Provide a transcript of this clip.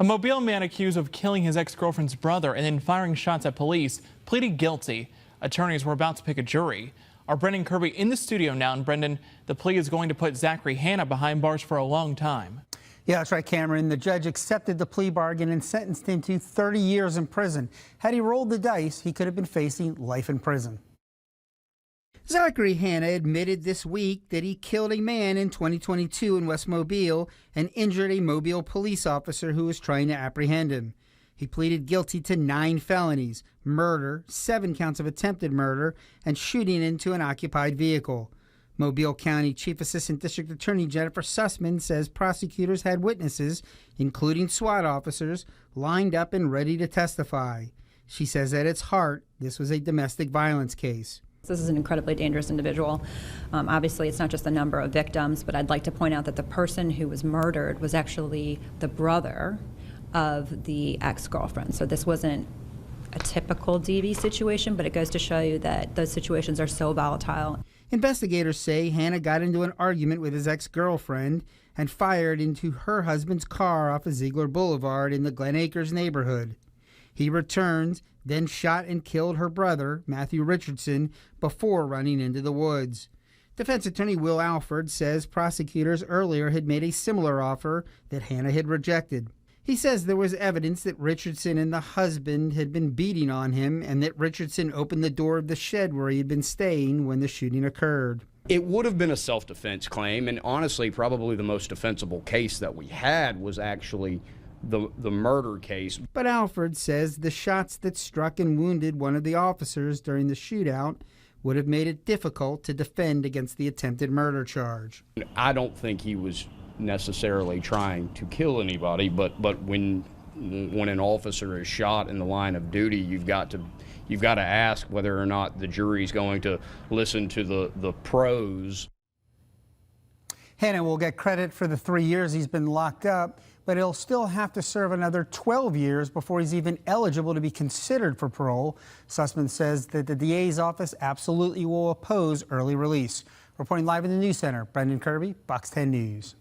A Mobile man accused of killing his ex-girlfriend's brother and then firing shots at police pleaded guilty. Attorneys were about to pick a jury. Our Brendan Kirby in the studio now. And Brendan, the plea is going to put Zachary Hanna behind bars for a long time. Yeah, that's right, Cameron. The judge accepted the plea bargain and sentenced him to 30 years in prison. Had he rolled the dice, he could have been facing life in prison. Zachary Hanna admitted this week that he killed a man in 2022 in West Mobile and injured a Mobile police officer who was trying to apprehend him. He pleaded guilty to 9 felonies, murder, 7 counts of attempted murder, and shooting into an occupied vehicle. Mobile County Chief Assistant District Attorney Jennifer Sussman says prosecutors had witnesses, including SWAT officers, lined up and ready to testify. She says at its heart, this was a domestic violence case. This is an incredibly dangerous individual. Obviously, it's not just the number of victims, but I'd like to point out that the person who was murdered was actually the brother of the ex-girlfriend. So this wasn't a typical DV situation, but it goes to show you that those situations are so volatile. Investigators say Hanna got into an argument with his ex-girlfriend and fired into her husband's car off of Ziegler Boulevard in the Glen Acres neighborhood. He returned, then shot and killed her brother, Matthew Richardson, before running into the woods. Defense attorney Will Alford says prosecutors earlier had made a similar offer that Hanna had rejected. He says there was evidence that Richardson and the husband had been beating on him and that Richardson opened the door of the shed where he had been staying when the shooting occurred. It would have been a self-defense claim, and honestly, probably the most defensible case that we had was actually the murder case. But Alford says the shots that struck and wounded one of the officers during the shootout would have made it difficult to defend against the attempted murder charge. I don't think he was necessarily trying to kill anybody, but when an officer is shot in the line of duty, you've got to ask whether or not the jury's going to listen to the pros. Hanna will get credit for the 3 years he's been locked up, but he'll still have to serve another 12 years before he's even eligible to be considered for parole. Sussman says that the DA's office absolutely will oppose early release. Reporting live in the News Center, Brendan Kirby, Fox 10 News.